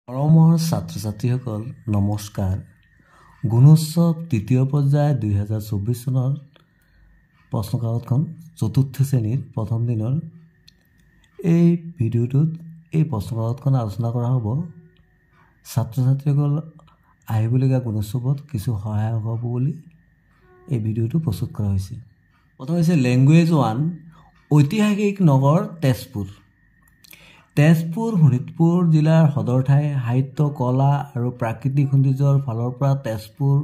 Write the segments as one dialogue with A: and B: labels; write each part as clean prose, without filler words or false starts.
A: মৰমৰ ছাত্ৰ-ছাত্ৰীসকল নমস্কাৰ। গুণোৎসৱ তৃতীয় পৰ্যায় 2024 চনৰ প্ৰশ্নকাকতখন চতুৰ্থ শ্ৰেণীৰ প্ৰথম দিনৰ এই ভিডিঅ'টোত এই প্ৰশ্নকাকতখন আলোচনা কৰা হ'ব। ছাত্ৰ-ছাত্ৰীসকল আহিবলগীয়া গুণোৎসৱত কিছু সহায়ক হ'ব বুলি এই ভিডিঅ'টো প্ৰস্তুত কৰা হৈছে। প্ৰথম হৈছে লেংগুৱেজ 1 ঐতিহাসিক নগৰ তেজপুৰ। তেজপুৰ শোণিতপুৰ জিলাৰ সদৰ ঠাই। সাহিত্য, কলা আৰু প্ৰাকৃতিক সৌন্দৰ্যৰ ফালৰ পৰা তেজপুৰ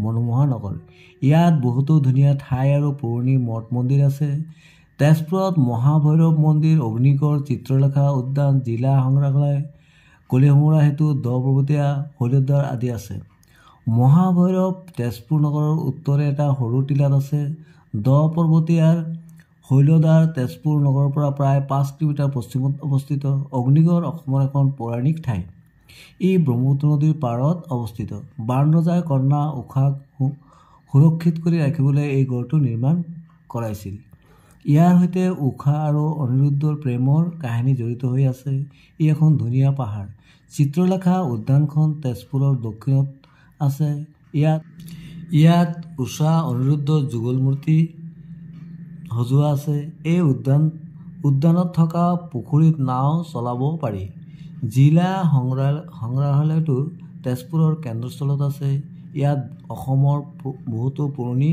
A: মনোমোহা নগৰ। ইয়াত বহুতো ধুনীয়া ঠাই আৰু পুৰণি মঠ মন্দিৰ আছে। তেজপুৰত মহাভৈৰৱ মন্দিৰ, অগ্নিগড়, চিত্ৰলেখা উদ্যান, জিলা সংগ্ৰহালয়, কলিয়াভোমোৰা সেতু, দ পৰ্বতীয়া, শৈলদ্বাৰ আদি আছে। মহাভৈৰৱ তেজপুৰ নগৰৰ উত্তৰে এটা সৰু টিলাত আছে। দ পৰ্বতীয়াৰ শৈলদ্বাৰ তেজপুৰ নগৰৰ পৰা প্ৰায় 5 কিলোমিটাৰ পশ্চিমত অৱস্থিত। অগ্নিগড় অসমৰ এখন পৌৰাণিক ঠাই। ই ব্ৰহ্মপুত্ৰ নদীৰ পাৰত অৱস্থিত। বাণ ৰজাই কন্যা উষাক সুৰক্ষিত কৰি ৰাখিবলৈ এই গড়টো নিৰ্মাণ কৰাইছিল। ইয়াৰ সৈতে উষা আৰু অনিৰুদ্ধৰ প্ৰেমৰ কাহিনী জড়িত হৈ আছে। ই এখন ধুনীয়া পাহাৰ। চিত্ৰলেখা উদ্যানখন তেজপুৰৰ দক্ষিণত আছে। ইয়াত উষা অনিৰুদ্ধৰ যুগল মূৰ্তি সজোৱা আছে। এই উদ্যানত থকা পুখুৰীত নাও চলাব পাৰি। জিলা সংগ্ৰহালয়টো তেজপুৰৰ কেন্দ্ৰস্থলত আছে। ইয়াত অসমৰ বহুতো পুৰণি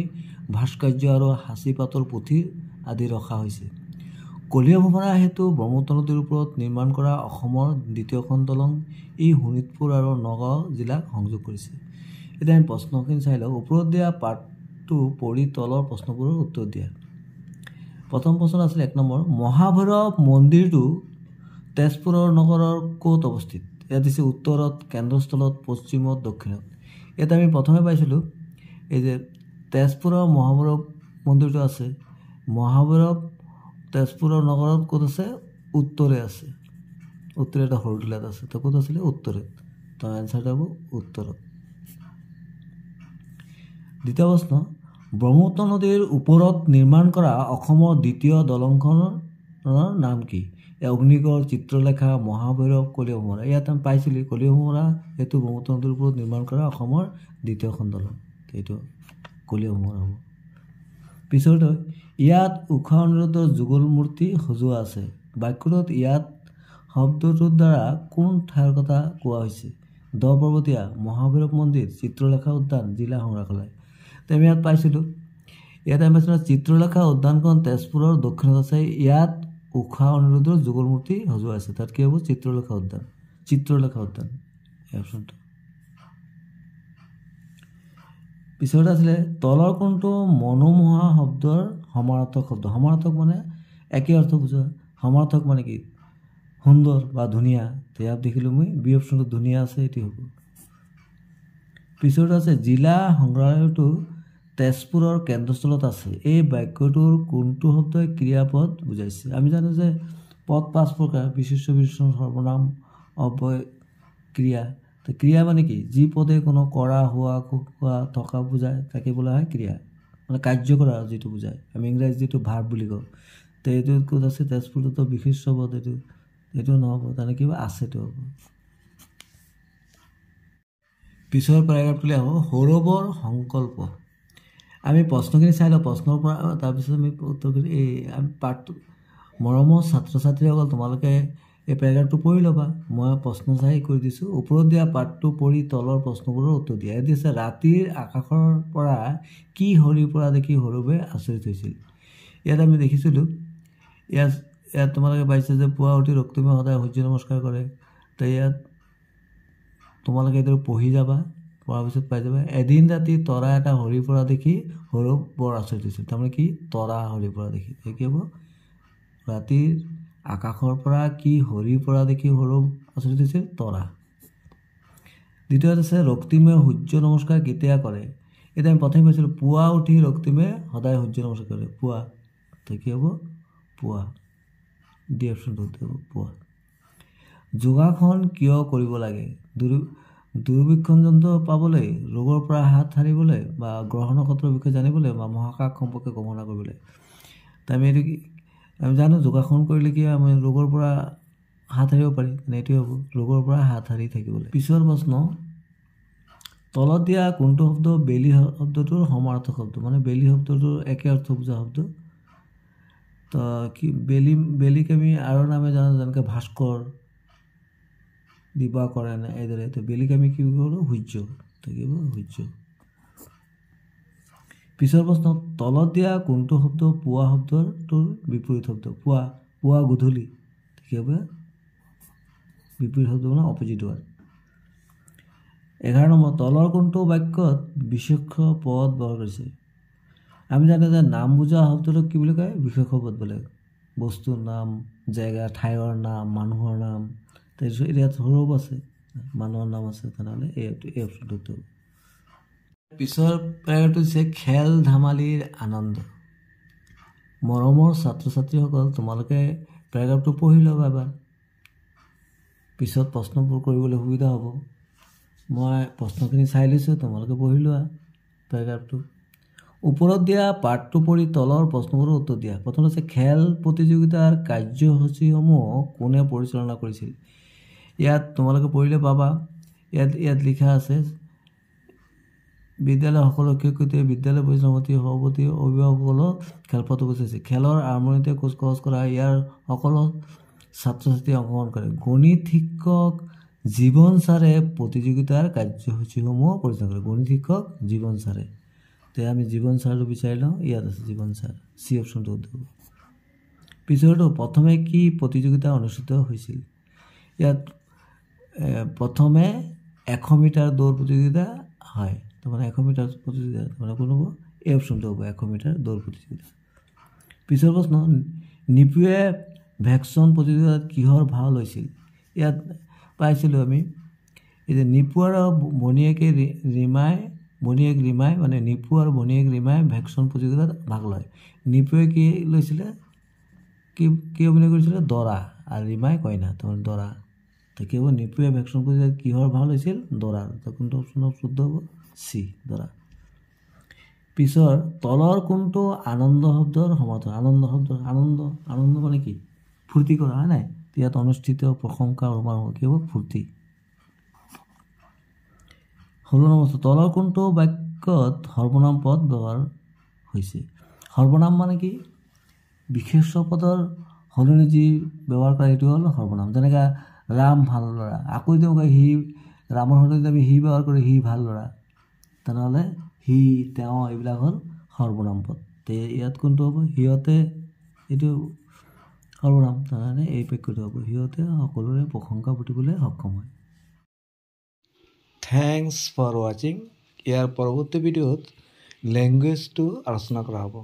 A: ভাস্কৰ্য আৰু সাঁচি পাতৰ পুথি আদি ৰখা হৈছে। কলিয়াভোমোৰা সেতু ব্ৰহ্মপুত্ৰ নদীৰ ওপৰত নিৰ্মাণ কৰা অসমৰ দ্বিতীয়খন দলং। ই শোণিতপুৰ আৰু নগাঁও জিলাক সংযোগ কৰিছে। এতিয়া আমি প্ৰশ্নখিনি চাই লওঁ। ওপৰত দিয়া পাঠটো পঢ়ি তলৰ প্ৰশ্নবোৰৰ উত্তৰ দিয়া। প্ৰথম প্ৰশ্ন আছিলে 1 নম্বৰ, মহাভৈৰৱ মন্দিৰটো তেজপুৰ নগৰৰ ক'ত অৱস্থিত? ইয়াত দিছে উত্তৰত, কেন্দ্ৰস্থলত, পশ্চিমত, দক্ষিণত। ইয়াত আমি প্ৰথমে পাইছিলোঁ এই যে তেজপুৰৰ মহাভৈৰৱ মন্দিৰটো আছে। মহাভৈৰৱ তেজপুৰৰ নগৰত ক'ত আছে? উত্তৰে আছে। উত্তৰে এটা সৰু টিলাত আছে। তো ক'ত আছিলে? উত্তৰে। তো এনচাৰটো হ'ব উত্তৰত। দ্বিতীয় প্ৰশ্ন, ব্ৰহ্মপুত্ৰ নদীৰ ওপৰত নিৰ্মাণ কৰা অসমৰ দ্বিতীয় দলংখনৰ নাম কি? অগ্নিগড়, চিত্ৰলেখা, মহাভৈৰৱ, কলিয়াভোমোৰা। ইয়াত আমি পাইছিলোঁ কলিয়াভোমোৰা সেইটো ব্ৰহ্মপুত্ৰ নদীৰ ওপৰত নিৰ্মাণ কৰা অসমৰ দ্বিতীয়খন দলং। এইটো কলিয়াভোমোৰা হ'ব। পিছৰটো, ইয়াত উষা অনিৰুদ্ধৰ যুগল মূৰ্তি সজোৱা আছে। বাক্যটোত ইয়াত শব্দটোৰ দ্বাৰা কোন ঠাইৰ কথা কোৱা হৈছে? দ পৰ্বতীয়া, মহাভৈৰৱ মন্দিৰ, চিত্ৰলেখা উদ্যান, জিলা সংগ্ৰহালয়। তো আমি ইয়াত পাইছিলোঁ চিত্ৰলেখা উদ্যানখন তেজপুৰৰ দক্ষিণত আছে। ইয়াত উষা অনিৰুদ্ধৰ যুগল মূৰ্তি সজোৱা আছে। তাত কি হ'ব? চিত্ৰলেখা উদ্যান। চিত্ৰলেখা উদ্যান এই অপশ্যনটো। পিছত আছিলে তলৰ কোনটো মনোমোহা শব্দৰ সমানাৰ্থক শব্দ? সমানাৰ্থক মানে একে অৰ্থ বুজোৱা। সমানাৰ্থক মানে কি? সুন্দৰ বা ধুনীয়া। তো ইয়াত দেখিলোঁ মই বি অপশ্যনটো ধুনীয়া আছে, এইটো হ'ব। পিছত আছে জিলা সংগ্ৰহালয়টো তেজপুৰৰ কেন্দ্ৰস্থলত আছে। এই বাক্যটোৰ কোনটো শব্দই ক্ৰিয়াপদ বুজাইছে? আমি জানো যে পদ 5 প্ৰকাৰ: বিশেষ্য, বিশেষণ, সৰ্বনাম, অব্যয়, ক্ৰিয়া। তো ক্ৰিয়া মানে কি? যি পদে কোনো কৰা, হোৱা, খোৱা, থকা বুজায় তাকে বোলা হয় ক্ৰিয়া, মানে কাৰ্য কৰা যিটো বুজায়। আমি ইংৰাজীত যিটো ভাৰ্ব বুলি কওঁ। তো এইটো ক'ত আছে? তেজপুৰতো বিশেষ্য পদ। এইটো নহ'ব, তাৰমানে কিবা আছেতো হ'ব। পিছৰ পেৰাগ্ৰাফটোলৈ আহোঁ। সৌৰভৰ সংকল্প। আমি প্ৰশ্নখিনি চাই লওঁ প্ৰশ্নৰ পৰা, তাৰপিছত আমি উত্তৰখিনি আমি পাঠটো মৰমৰ ছাত্ৰ-ছাত্ৰীসকল তোমালোকে এই পেৰাগ্ৰাফটো পঢ়ি ল'বা। মই প্ৰশ্ন চাই কৰি দিছোঁ। ওপৰত দিয়া পাঠটো পঢ়ি তলৰ প্ৰশ্নবোৰৰ উত্তৰ দিয়া। ইয়াত দিছে ৰাতিৰ আকাশৰ পৰা কি সৰি পৰা দেখি সৌৰভে আচৰিত হৈছিল। ইয়াত আমি দেখিছিলোঁ ইয়াত তোমালোকে পাইছে যে পুৱা উঠি ৰক্তিমে সদায় সূৰ্য নমস্কাৰ কৰে। তো ইয়াত তোমালোকে এইদৰে পঢ়ি যাবা। পঢ়াৰ পিছত পাই যাবা এদিন ৰাতি তৰা এটা সৰি পৰা দেখি সৌৰভ বৰ আচৰিত হৈছিল। তাৰমানে কি? তৰা সৰি পৰা দেখি। কি হ'ব? ৰাতিৰ আকাশৰ পৰা কি সৰি পৰা দেখি সৌৰভ আচৰিত হৈছিল? তৰা। দ্বিতীয়ত আছে ৰক্তিমে সূৰ্য নমস্কাৰ কেতিয়া কৰে? এতিয়া আমি প্ৰথমে পাইছিলোঁ পুৱা উঠি ৰক্তিমে সদায় সূৰ্য নমস্কাৰ কৰে। পুৱা। তো কি হ'ব? পুৱা। ডি অপশ্যনটো হ'ব পুৱা। যোগাসন কিয় কৰিব লাগে? দূৰবীক্ষণ যন্ত্ৰ পাবলৈ, ৰোগৰ পৰা হাত সাৰিবলৈ, বা গ্ৰহ নক্ষত্ৰৰ বিষয়ে জানিবলৈ, বা মহাকাশ সম্পৰ্কে গৱেষণা কৰিবলৈ। তো আমি জানো যোগাসন কৰিলে কি আমি ৰোগৰ পৰা হাত সাৰিব পাৰি, এইটোৱে হ'ব ৰোগৰ পৰা হাত সাৰি থাকিবলৈ। পিছৰ প্ৰশ্ন, তলত দিয়া কোনটো শব্দ বেলি শব্দটোৰ সমাৰ্থক শব্দ, মানে বেলি শব্দটোৰ একে অৰ্থ বুজা শব্দ। তো কি বেলিক আমি আৰু নামে জানো, যেনেকৈ ভাস্কৰ, দিবাকৰ, এইদৰে। তো বেলিক আমি কি কৰোঁ, সূৰ্য, থাকিব সূৰ্য। পিছৰ প্ৰশ্ন, তলত দিয়া কোনটো শব্দ পুৱা শব্দটোৰ বিপৰীত শব্দ, পুৱা গধূলি, কি হ'ব বিপৰীত শব্দ মানে অপজিট ৱাৰ্ড। 11 নম্বৰ, তলৰ কোনটো বাক্যত বিশেষ্য পদ ব্যৱহাৰ কৰিছে। আমি জানো যে নাম বুজা শব্দটোক কি বুলি কয়, বিশেষ্য পদ বোলে। বস্তুৰ নাম, জেগা ঠাইৰ নাম, মানুহৰ নাম। তাৰপিছত ইয়াত সৌৰভ আছে, মানুহৰ নাম আছে, তেনেহ'লে এই অপশ্যনটো। পিছৰ পেৰাটো হৈছে খেল ধেমালিৰ আনন্দ। মৰমৰ ছাত্ৰ ছাত্ৰীসকল, তোমালোকে পেৰাগ্ৰাফটো পঢ়ি ল'বা এবাৰ, পিছত প্ৰশ্নবোৰ কৰিবলৈ সুবিধা হ'ব। মই প্ৰশ্নখিনি চাই লৈছোঁ, তোমালোকে পঢ়ি লোৱা পেৰাগ্ৰাফটো। ওপৰত দিয়া পাঠটো পঢ়ি তলৰ প্ৰশ্নবোৰৰ উত্তৰ দিয়া। প্ৰথম হৈছে খেল প্ৰতিযোগিতাৰ কাৰ্যসূচীসমূহ কোনে পৰিচালনা কৰিছিল। ইয়াত তোমালোকে পঢ়িলে পাবা, ইয়াত লিখা আছে বিদ্যালয়ৰ সকলো শিক্ষক-শিক্ষয়িত্ৰী, বিদ্যালয় পৰিচালনা সভাপতি, অভিভাৱকসকলক খেলপথাৰত উপস্থিত। খেলৰ আৰম্ভণিতে কুচকাৱাজ কৰা হয়, ইয়াৰ সকলো ছাত্ৰ ছাত্ৰী অংশগ্ৰহণ কৰে। গণিত শিক্ষক জীৱন ছাৰে প্ৰতিযোগিতাৰ কাৰ্যসূচীসমূহ পৰিচালনা কৰে। গণিত শিক্ষক জীৱন ছাৰে। তেতিয়া আমি জীৱন ছাৰটো বিচাৰি লওঁ, ইয়াত আছে জীৱন ছাৰ, চি অপশ্যনটো হ'ব। পিছৰটো, প্ৰথমে কি প্ৰতিযোগিতা অনুষ্ঠিত হৈছিল। ইয়াত প্ৰথমে 100 মিটাৰ দৌৰ প্ৰতিযোগিতা হয়, তাৰমানে 100 মিটাৰ প্ৰতিযোগিতা, তাৰমানে কোন হ'ব, এই অপশ্যনটো হ'ব 100 মিটাৰ দৌৰ প্ৰতিযোগিতা। পিছৰ প্ৰশ্ন, নিপুৱে ভেকচন প্ৰতিযোগিতাত কিহৰ ভাও লৈছিল। ইয়াত পাইছিলোঁ আমি, এই যে নিপু আৰু ভনীয়েক ৰিমাই, মানে নিপু আৰু ভনীয়েক ৰিমাই ভেকচন প্ৰতিযোগিতাত ভাগ লয়। নিপুৱে কি লৈছিলে, কি অভিনয় কৰিছিলে, দৰা, আৰু ৰিমাই কইনা, তাৰমানে দৰা। তো কি হ'ব, নিপুৱে ভেকচন প্ৰতিযোগিতাত কিহৰ ভাও লৈছিল, দৰাৰ। তো কোনটো অপশ্যনৰ শুদ্ধ হ'ব, চি, দৰা। পিছৰ, তলৰ কোনটো আনন্দ শব্দৰ সমাৰ্থক। আনন্দ শব্দ, আনন্দ মানে কি, ফূৰ্তি কৰা, হয় নাই। ইয়াত অনুষ্ঠিত প্ৰশংসা সমাৰোহ কি হ'ব, ফূৰ্তি। 16 নম্বৰ, তলৰ কোনটো বাক্যত সৰ্বনাম পদ ব্যৱহাৰ হৈছে। সৰ্বনাম মানে কি, বিশেষ্য পদৰ সলনি যি ব্যৱহাৰ কৰে সেইটো হ'ল সৰ্বনাম। যেনেকৈ ৰাম ভাল ল'ৰা, আকৌ যদি সি, ৰামৰ সলনি আমি সি ব্যৱহাৰ কৰি, সি ভাল ল'ৰা, তেনেহ'লে সি, তেওঁ, এইবিলাক হ'ল সৰ্বনাম পদ। ইয়াত কোনটো হ'ব, সিহঁতে, এইটো সৰ্বনাম, তাৰমানে এই বাক্যটো হ'ব, সিহঁতে সকলোৰে প্ৰশংসা বুটিবলৈ সক্ষম হয়। থেংকছ ফৰ ৱাচিং। ইয়াৰ পৰৱৰ্তী ভিডিঅ'ত লেংগুৱেজটো আলোচনা কৰা হ'ব।